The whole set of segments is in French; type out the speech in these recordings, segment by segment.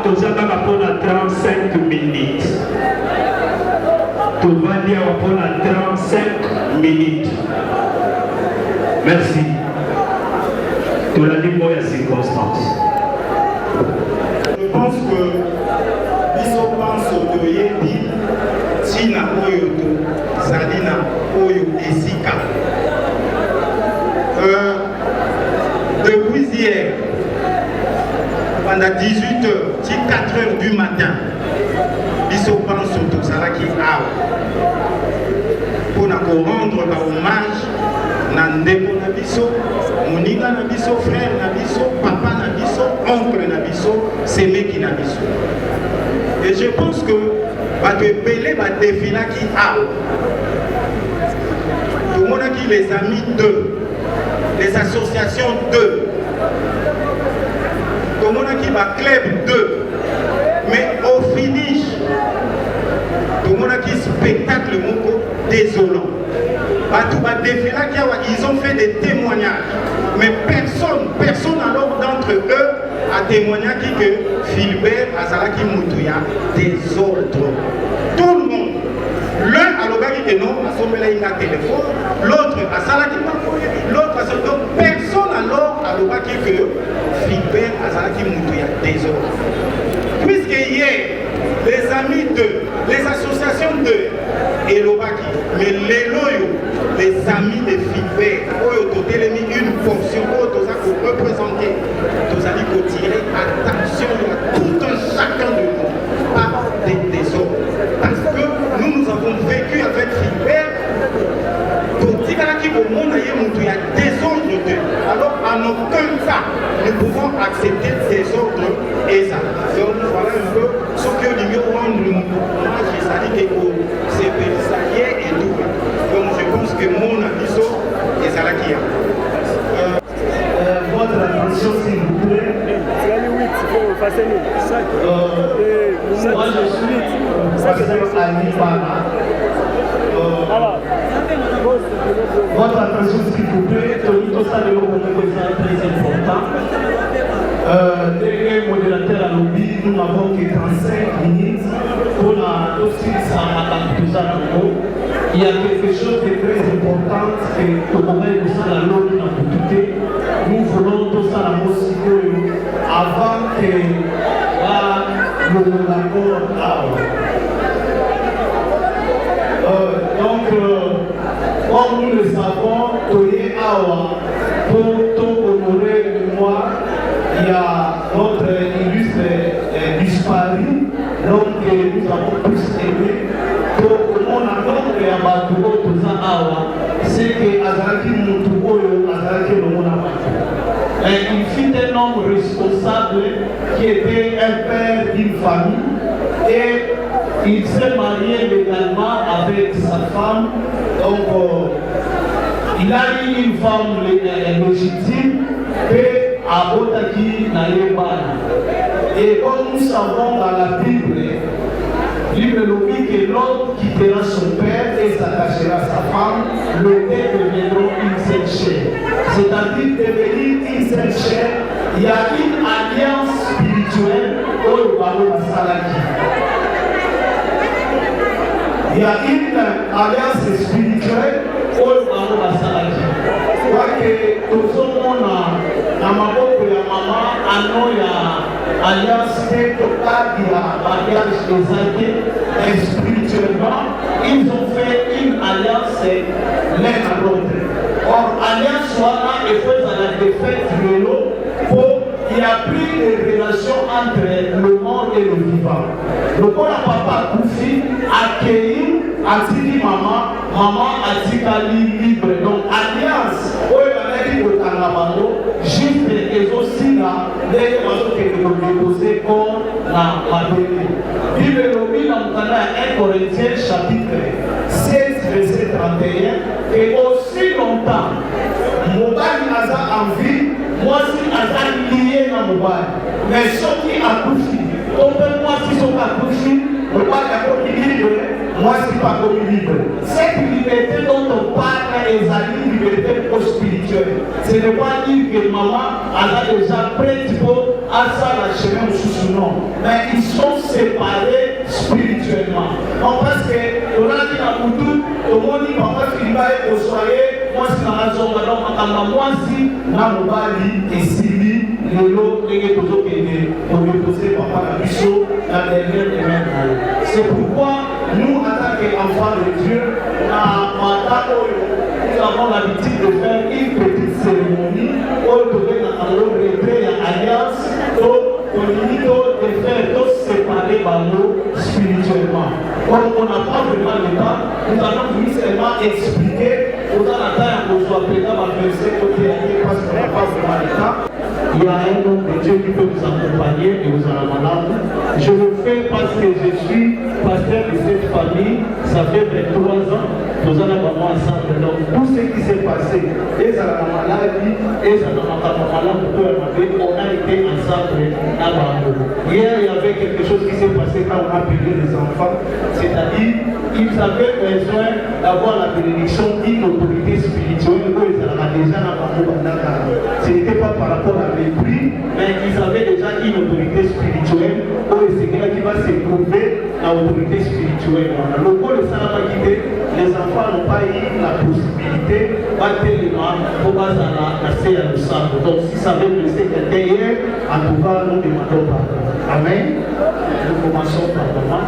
tozalaka mpona 35 minutes. Tovandi awa mpona 35 minutes. Merci. Tolandi moya circonstance. Je pense que biso pense que yebi tina oyo to zalina oyo esika. Depuis hier, pendant 18h, 4h du matin, biso pense que tozalaki awa pour rendre hommage na ndeko na biso, moninga na biso, frère na biso, papa na biso, oncle na biso, semeki na biso. Et je pense que bato epele badefilaki awa tomonaki les amis d'eux, les associations d'eux, tomonaki ba club d'eux, mais au finish tomonaki spectacle moko désolant. Ils ont fait des témoignages, mais personne alors d'entre eux a témoigné que Philbert Azalaki Moutouya désordre. Tout le monde, l'un a l'obagi que non, a sommé un téléphone, l'autre a Salaki Makoye, l'autre a Salaki. Donc personne alors a l'obagi que Philbert Azalaki Moutouya désordre. Puisque hier, les amis d'eux, les associations d'eux, et l'obaki, mais les loyaux, les amis de Philbert, ont mis une portion, pour représenter, nous allons tirer attention à tout un chacun de nous, par des désordres. Parce que nous avons vécu avec Philbert, pour dire qu'il y a des ordres d'eux. Alors, en aucun cas, nous pouvons accepter ces ordres et ça. Donc, voilà un peu ce que nous rendre le hommage, c'est-à-dire que c'est Bélissaïer et tout. Donc, je pense que mon avis, c'est ça qui a. Votre attention, s'il vous plaît. Moi, je suis pasteur Ali Bana. Votre attention, s'il vous plaît. Tout ça, c'est très important. Délégué modérateur à lobby, nous n'avons que 35 minutes pour la aussi il y a quelque chose de très important que nous voulons tout ça la musique avant que nous l'accord. Donc, comme nous le savons, Toye Awa, pour tout honorer le mois, il y a notre illustre disparu, donc nous avons tous aimé. Donc, on a donc à Batouo Toza Awa, c'est que Azaraki Moutouoyo, Azaraki Lomonamaki. Il fut un homme responsable qui était un père d'une famille et il s'est marié légalement avec sa femme. Donc, il a eu une femme légitime et à Otaki Nayebana. Et comme nous savons dans la Bible, il nous dit que l'homme quittera son père et s'attachera à sa femme, le deux deviendront une seule chair. C'est-à-dire devenir une seule chair, il y a une alliance spirituelle au Balo Salaki. Il y a une alliance spirituelle au Balo Salaki. Que tout le monde a maboko ya maman ano ya alliance de tokadi ya mariage des alliés spirituellement ils ont fait une alliance l'un à l'autre. Or alliance wana et fait à la défaite de l'eau pour il y a plus de relations entre le monde et le vivant. Donc on a papa Koufi accueilli Atili maman a dit libre. Donc alliance juste et aussi là, les oiseaux qui nous déposer pour la vérité. Bible nous dit dans 1 Corinthiens chapitre 16 verset 31 et aussi longtemps Mobali Aza en vie, moi si Aza lié dans Mobali. Mais ceux qui accouchent, moi si sont accouchés, Mobali a commis libre, moi si pas commis libre. Cette liberté dont on parle est une liberté spirituelle. Ce n'est pas dire que maman a déjà prête pour à ça la chemin sous nom. Mais ils sont séparés spirituellement. Donc parce que on a dit à Moutou, au monde dit papa Philippe au soirée, moi c'est la raison maintenant moi si na mobali et Sili lelo les toujours qui on lui poser papa la biso la dernière semaine. C'est pourquoi nous en tant qu'enfants de Dieu, nous avons l'habitude de faire une petite cérémonie où nous devons retrait et alliance de faire tous séparer spirituellement. Comme on n'a pas vraiment le temps, nous allons venir seulement expliquer aux amateurs qu'on soit présent à verser côté parce qu'on n'a pas vraiment le temps. Il y a un homme de Dieu qui peut vous accompagner et vous en malade. Je le fais parce que je suis pasteur de cette famille. Ça fait 23 ans. Nous allons vraiment ensemble. Donc, tout ce qui s'est passé, et ça la maladie, et ça la maladie, on a été ensemble à Bambo. Hier, il y avait quelque chose qui s'est passé quand on a payé les enfants. C'est-à-dire, ils avaient besoin d'avoir la bénédiction d'une autorité spirituelle. Eux, ils avaient déjà dans Bambo. Ce n'était pas par rapport à mépris, mais ils avaient déjà une autorité spirituelle. C'est quelqu'un qui va s'éprouver à l'autorité spirituelle. Le coup de ça n'a pas quitté, les enfants n'ont pas eu la possibilité pour passer à la CA du sang. Donc si ça veut blesser quelqu'un hier, en tout cas, nous demandons pardon. Amen. Nous commençons par le moment.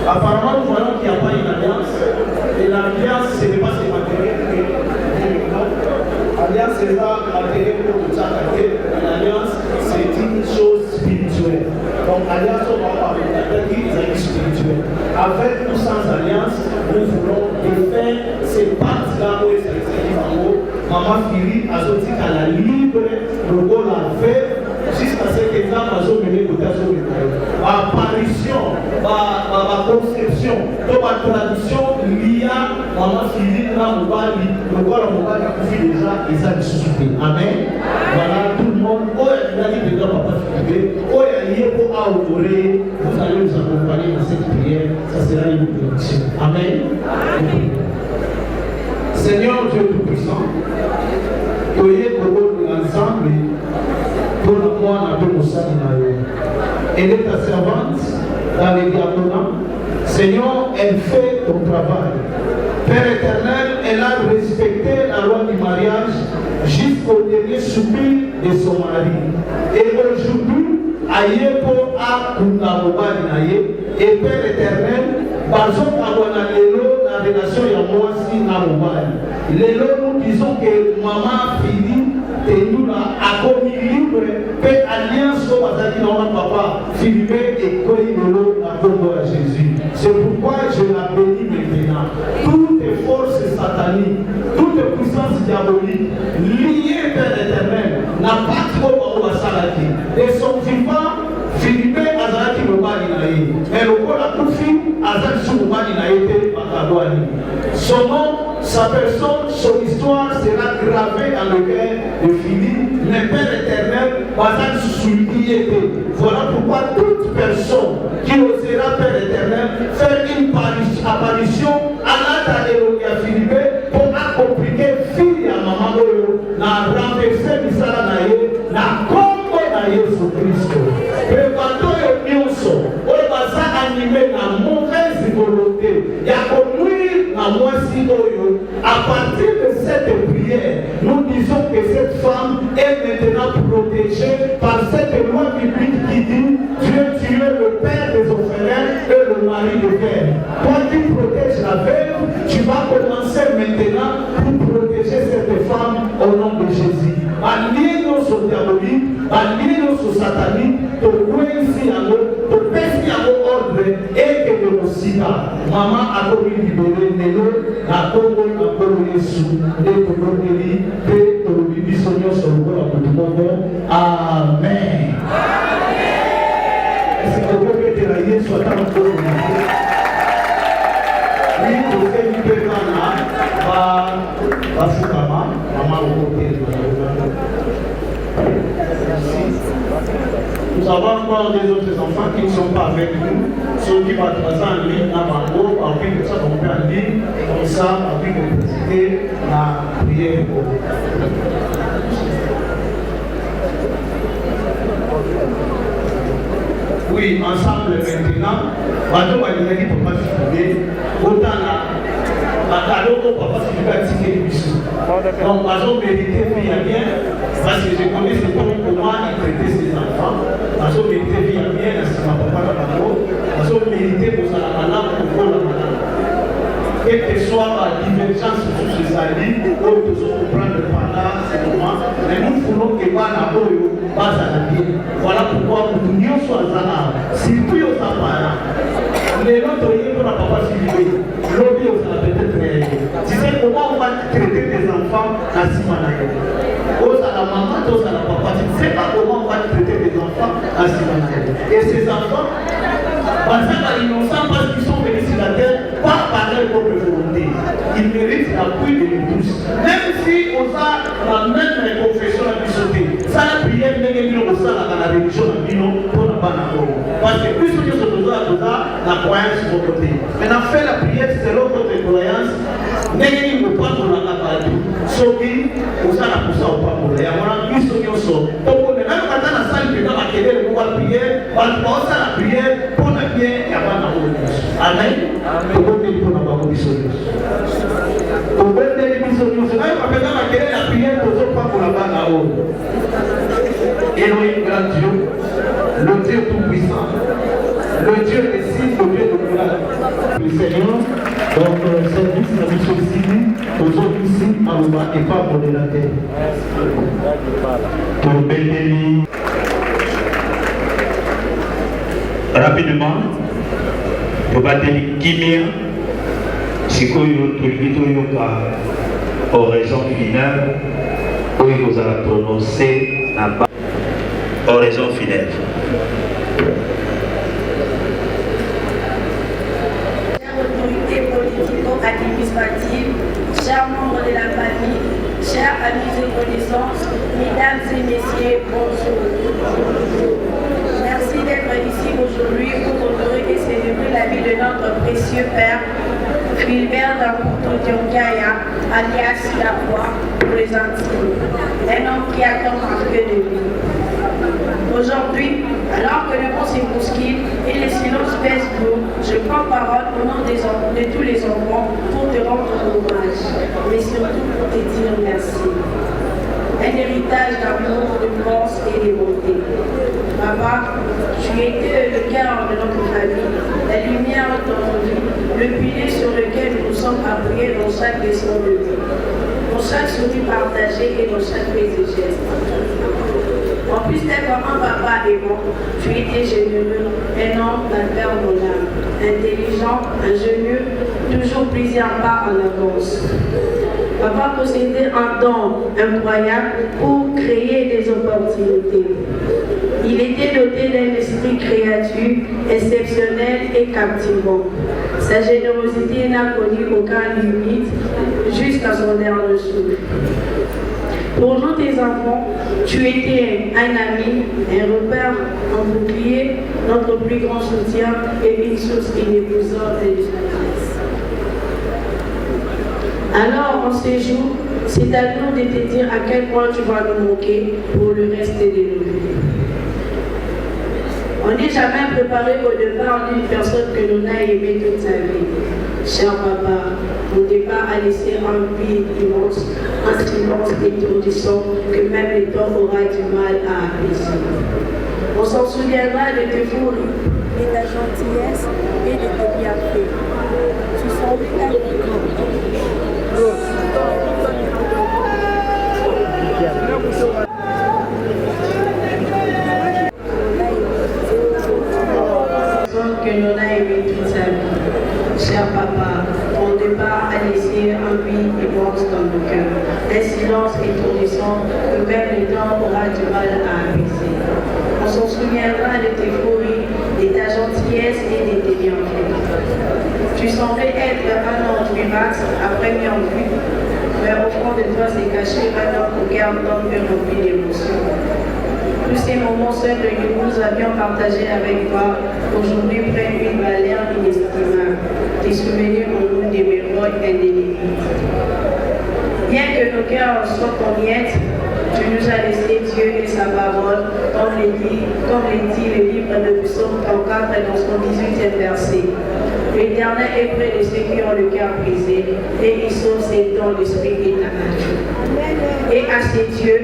Apparemment, nous voyons qu'il n'y a pas une alliance. Et l'alliance, ce n'est pas ce matériel que l'alliance, c'est pas matériel pour tout ça. L'alliance, c'est une chose spirituelle. Donc, alliance, on va parler d'alliance spirituelle. Avec ou sans alliance, nous voulons défaire ces parties-là où c'est en haut. Maman Philippe a sorti qu'à la libre, le rôle à faire. Jusqu'à ce que nous avons mené le cas sur le terrain. Apparition, ma conception, ma tradition liée à Maman Philippe, là, le rôle à Mobali a confié déjà et ça a suscité. Amen. Voilà, tout le monde, oh, il a dit déjà Papa Philippe, oh, il a lié pour adorer, vous allez nous accompagner dans cette prière, ça sera une bénédiction. Amen. Seigneur Dieu Tout-Puissant, soyez pour l'ensemble. Pour moi, elle est ta servante dans les diaconats. Seigneur, elle fait ton travail. Père éternel, elle a respecté la loi du mariage jusqu'au dernier soupir de son mari. Et aujourd'hui, Ayepo a Kunamobali et Père éternel, Bazon Abwana Lelo, la relation ya moi si Namobali. Lelo, nous disons que maman Philippe et nous a commis libre, fait alliance au Bazali dans papa, Philippe et Koïnolo à Congo à Jésus. C'est pourquoi je la bénis maintenant. Toutes les forces sataniques, toutes les puissances diaboliques, liées Père éternel, n'a pas trop au Salati. Et son vivant, Philippe Azalaki Mobali Naï. Mais le corps a tout fait, Azal Soumani Naïté Bakadouani. Son nom, sa personne, son histoire sera gravée dans le cœur de Philippe, mais Père éternel, Bazal Soumani. Voilà pourquoi toute personne qui osera, Père éternel, faire une apparition à l'État Philippe pour compliquer fille à maman n'a renversé Misala Naïe, n'a combo Naïe sur Christ. Préparons le nyonso, on va s'animer dans mauvaise volonté. Il y a conduire la moitié d'oyo. À partir de cette prière, nous disons que cette femme est maintenant protégée par cette loi biblique qui dit Dieu, tu es le père des orphelins et le mari de veuve. Toi qui protèges la veuve, tu vas commencer maintenant pour protéger cette femme au nom de Jésus. Alliez-nous sur diabolique, alliez-nous sur satanique, pour ici à nous, pour passer à vos ordres et que de nos sida. Maman a commis libéré Nélo, la Congo, la Congo Yesu, et pour nous bénir, et pour nous bénir, Seigneur, sur le corps de tout le monde. Amen. Est-ce que vous pouvez dire à Yesu, soit en train de oui, vous faites une peu va Fukama, maman au côté de nous avons encore des autres enfants qui ne sont pas avec nous, ceux qui vont 3 ans en ligne à Bango, en comme ça, on peut en ligne, comme ça, on peut présider la prière. Oui, ensemble maintenant, bateau va dire que papa Philippe, autant là, bateau papa Philippe a tiré le bisou. Donc, bateau mérité vie à bien, parce que je connais ce temps comment il traitait ses enfants. Bateau mérité vie à bien, c'est ma papa la bateau. Bateau mérité pour sa malade, pour la malade. Quelle que soit la divergence sur ces alliés, nous devons comprendre pendant ce moment, mais nous voulons que Bana Boyo passe à la vie. Voilà pourquoi nous nous sommes là. Si puis aux parents, les autres pour la papa Philippe, l'objet peut-être. Tu sais comment on va traiter des enfants à Simanaï. Aux à la maman, aux à la papa, tu ne sais pas comment on va traiter des enfants à Simanaï. Et ces enfants, parce qu'ils n'ont pas qu'ils sont venus sur la terre, pas par leur propre volonté. Ils méritent l'appui de nous tous. Même si on a la même confession à sauter, ça la prière n'est pas dans la religion pour la banane. Parce que plus que ce que la croyance de votre côté. Maintenant, faire la prière selon votre croyance, n'est pas pour la capacité. Sauf que vous allez pour ça ou pas pour la prière. Donc, on est là, on a la salle qui va accueillir le pouvoir prière, on va la prière pour la prière et avant la religion. Amen. Tout le monde pour la religion. Tout le monde pour la religion. Là, on va faire la prière pour ne pas pour la banane. Elohim grand Dieu, le Dieu tout-puissant, le Dieu des signes, le Dieu de miracle. Le Seigneur, donc service de M. Sidi, aux autres ici, en bas et pas pour la terre. Pour bénir. Rapidement, pour battre les Kimir, c'est quoi oraison finale, où il vous a prononcé la base. Oraison finale. Chère autorité politico-administrative, chers membres de la famille, chers amis et connaissances, mesdames et messieurs, bonjour. Merci d'être ici aujourd'hui pour honorer et célébrer la vie de notre précieux père, Philbert Damputo Diongaya, alias Yahwa, pour les Antilles, un homme qui attend un peu de lui. Aujourd'hui, alors que le monde s'ébouscule et les silences pèsent lourd, je prends parole au nom de tous les enfants pour te rendre hommage, mais surtout pour te dire merci. Un héritage d'amour, de force et de bonté. Papa, tu étais le cœur de notre famille, la lumière de notre vie, le pilier sur lequel nous sommes appuyés dans chaque leçon de vie, dans chaque sourire partagé et dans chaque prise de geste. En plus d'être un papa aimant, tu étais généreux, un homme d'un père dans l'âme, intelligent, ingénieux, toujours plusieurs pas en avance. Papa possédait un don incroyable pour créer des opportunités. Il était doté d'un esprit créatif, exceptionnel et captivant. Sa générosité n'a connu aucune limite jusqu'à son dernier souffle. Pour nous, tes enfants, tu étais un ami, un repère, un bouclier, notre plus grand soutien et une source inépuisable de justice. Alors, en ce jour, c'est à nous de te dire à quel point tu vas nous manquer pour le reste de nos vies. On n'est jamais préparé au départ d'une personne que l'on a aimée toute sa vie. Cher papa, mon départ a laissé un vide immense, un silence étourdissant que même le temps aura du mal à apaiser. On s'en souviendra de tes fourris, de ta gentillesse et de tes bienfaits. Tu semblais un que l'on a aimé toute sa vie. Cher papa, ton départ a laissé un vide immense dans nos cœurs, un silence étourdissant que même le temps aura du mal à apaiser. On s'en souviendra de tes fourris, de ta gentillesse et de tes bienfaits. Tu semblais être un ange miracle à première vue, mais au fond de toi s'est caché un homme au cœur d'homme rempli d'émotions. Tous ces moments seuls que nous avions partagés avec toi, aujourd'hui prennent une valeur inestimable. Tes souvenirs indélébile. Bien que nos cœurs soient en miettes, tu nous as laissé Dieu et sa parole, comme les dit le livre de Psaume 34 dans son 18e verset. L'Éternel est près de ceux qui ont le cœur brisé, et il sauve ses dons l'esprit et la nature. Et à ces dieux,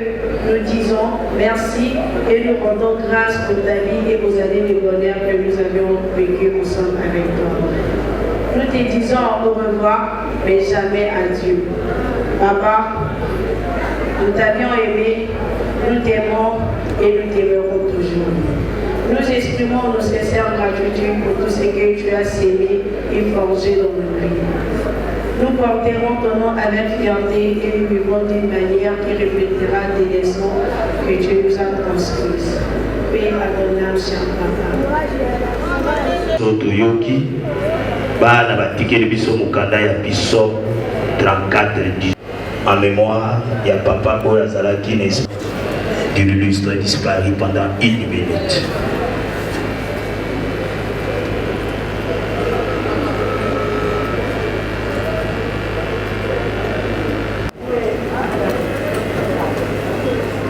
nous disons merci et nous rendons grâce pour ta vie et aux années de bonheur que nous avions vécues ensemble avec toi. Nous te disons au revoir, mais jamais adieu. Papa, nous t'avions aimé, nous t'aimons et nous t'aimerons toujours. Nous exprimons nos sincères gratitude pour tout ce que tu as sémé et forgé dans nos vies. Nous porterons ton nom avec fierté et nous vivons d'une manière qui reflétera tes leçons que tu nous as transmises. Paix à ton âme, cher Papa. Toyoki, bana batikeli biso mukanda ya biso 34 en mémoire il y a papa oyo azalaki de l'illustre disparu pendant 1 minute.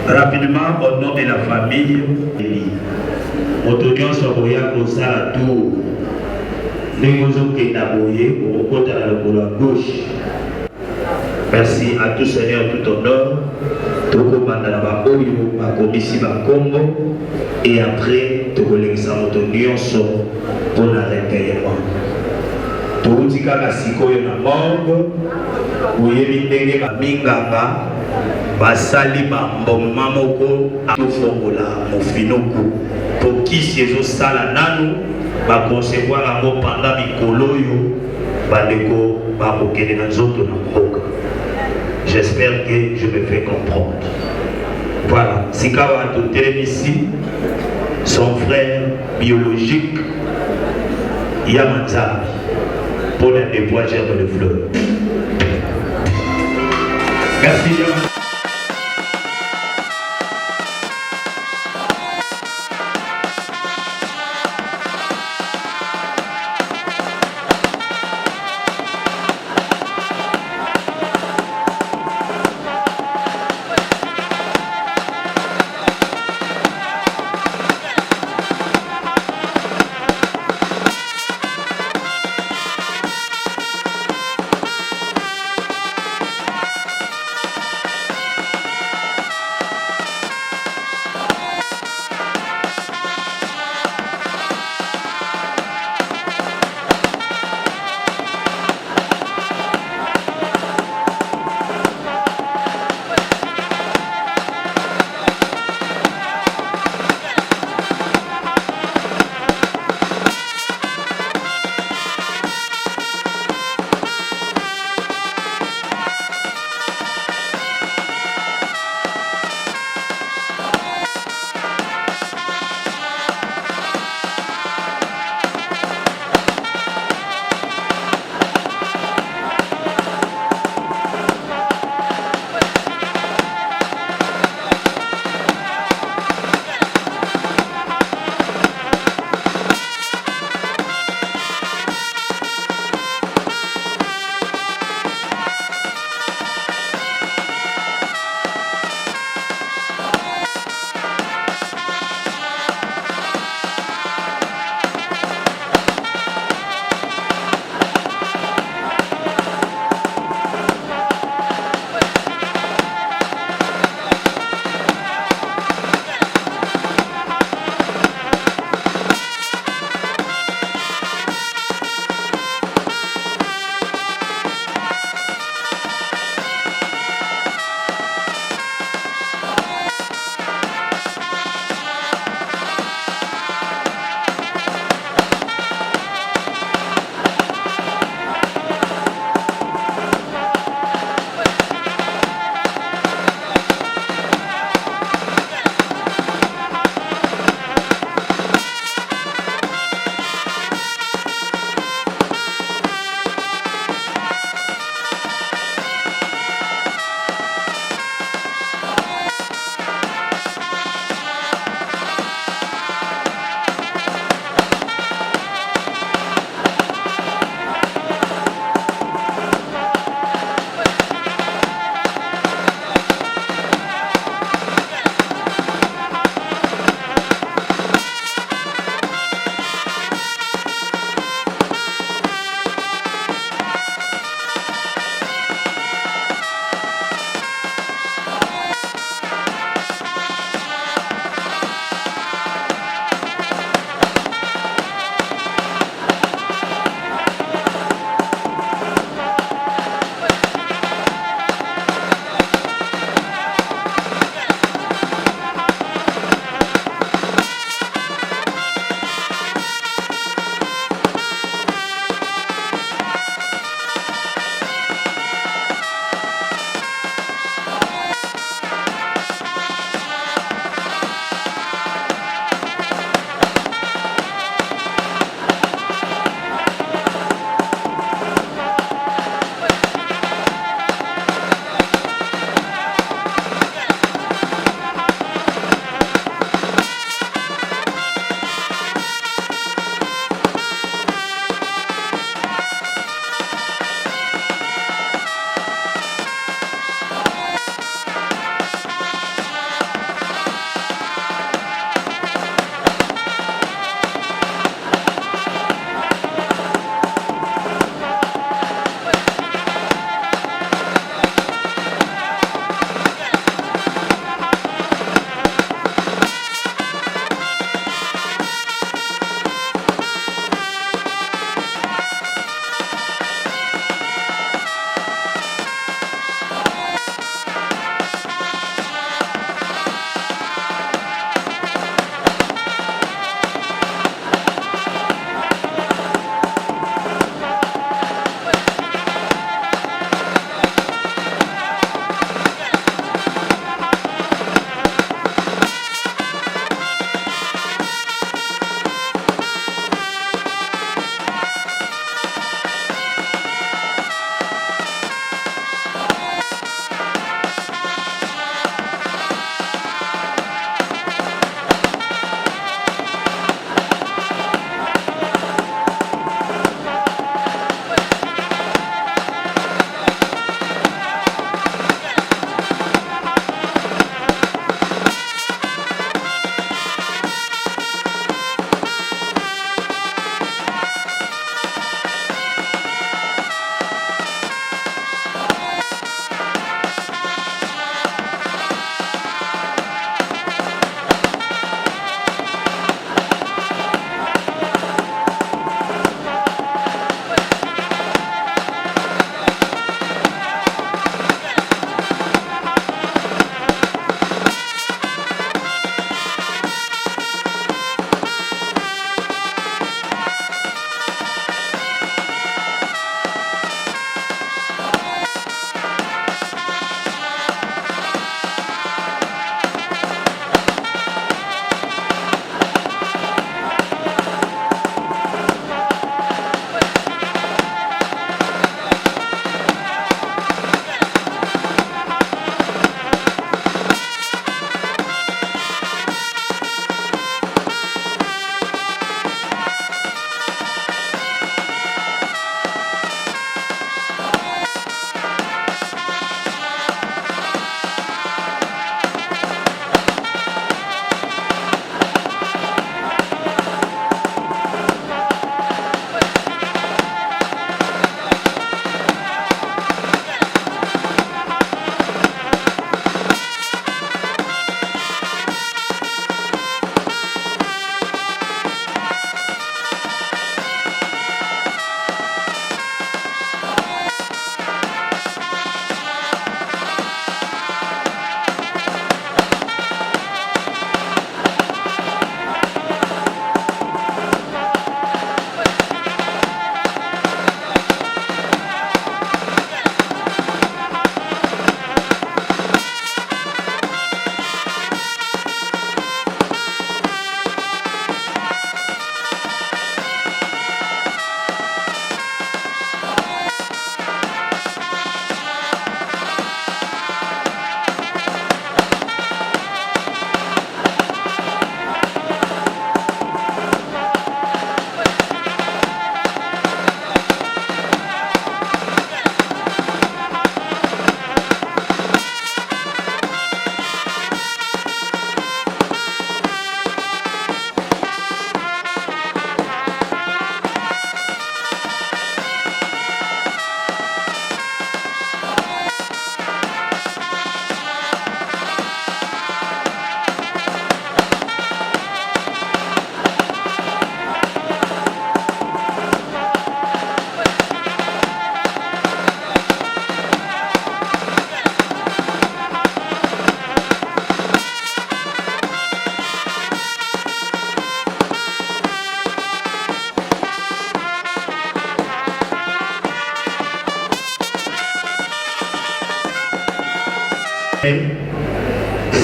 Rapidement, au nom de la famille, Otonion Soboya Kosala Tour, Negozo Kenaboye, au côté de la gauche. Merci à tout Seigneur, tout honneur. Toko Mandalaba Oyo, Makomisi Bakombo, et après, Toko Lexamo Otonion So, pour la recueillement. Toutika Kasikoyo na Mongo, Oyebi Ndenge Minganga. Basali mboma moko akofongola mofinuku pour qui ces sala nanu ba concevoir yango pendant mikolo oyo bandeko bakokende na nzoto na mboka. J'espère que je me fais comprendre. Voilà, Sikawa Totelem ici, son frère biologique Yamanza pour le déploiement de fleurs. Merci Yamanza.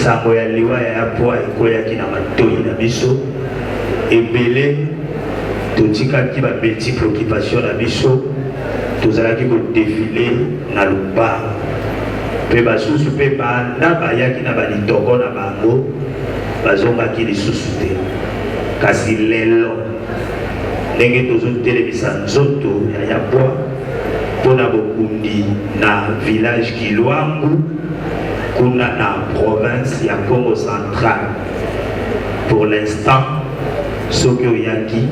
sango ya liwa ya poa ekoyaki na matoi na biso ebele totikaki ba multiple occupation na biso tozalaki kodefile na lupango mpe basusu mpe banda bayaki na balitoko na bango bazongaki lisusu te kasi lelo ndenge tozotelemisa nzoto ya yapwa mpona bokundi na village Kilwangu kuna na province ya Congo central. Pour l'instant soki oyaki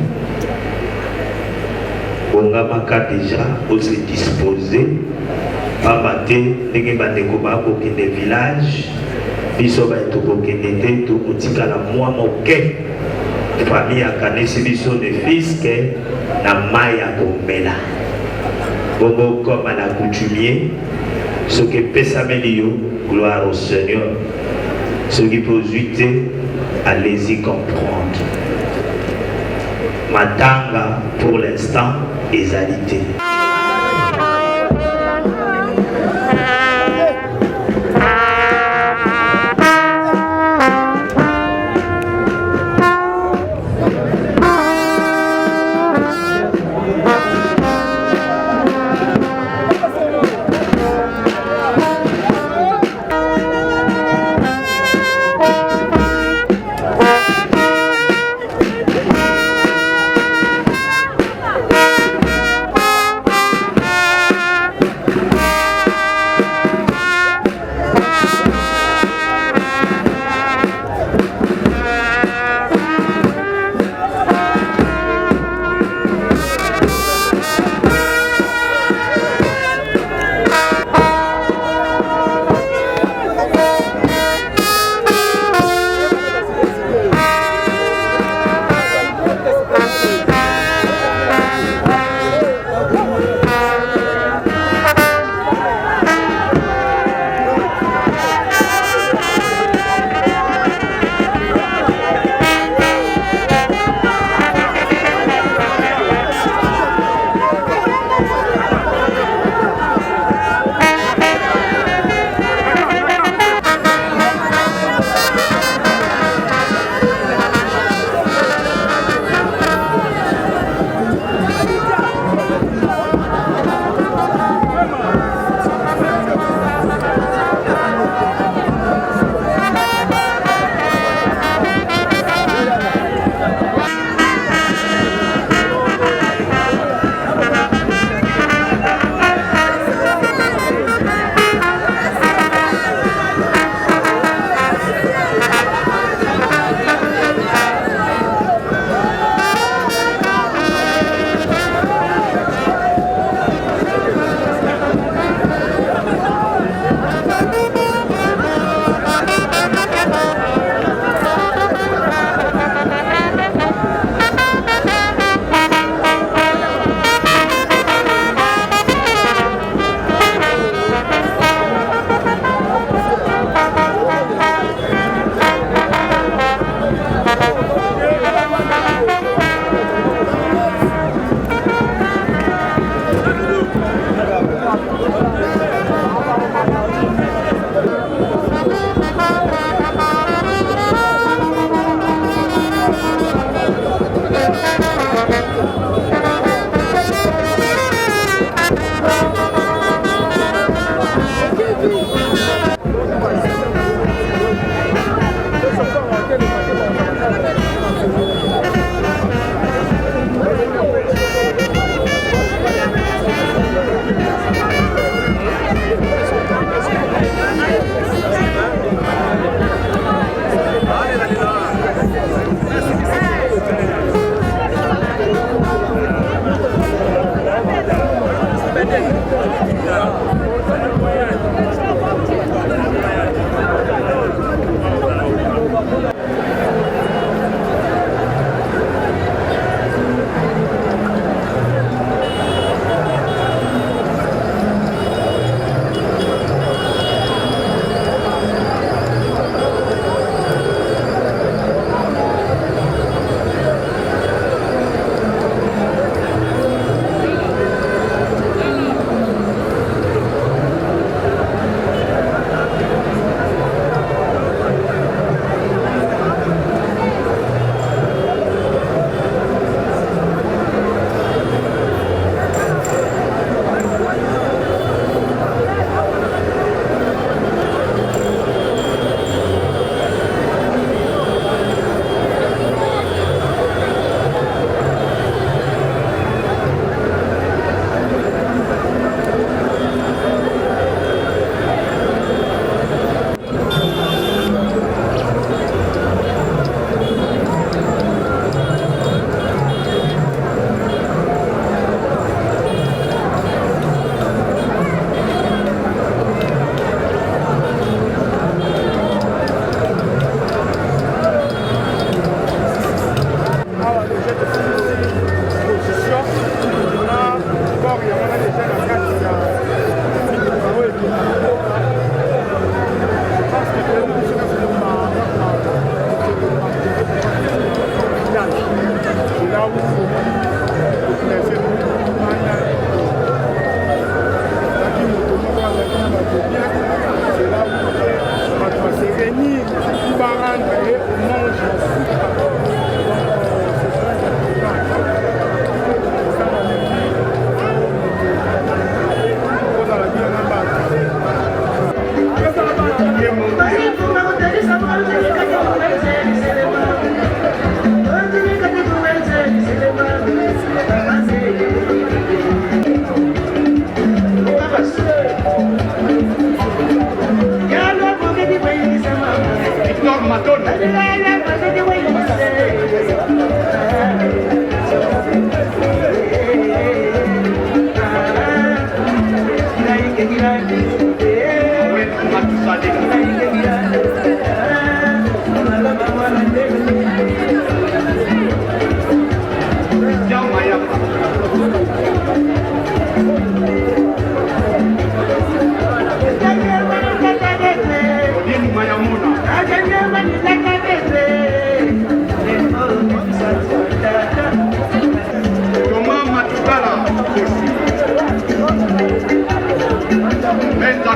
ongamaka déjà ose disposer pamba te ndenge bandeko bakokende village biso baetokokende te tokotikala mwa moke famille akanisi biso de fiske na mai ya komela bongo comme à la coutumier ce qui pesameli yo gloire au Seigneur ce qui peut user allez-y comprendre matanga pour l'instant ezalité.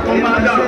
Comandant.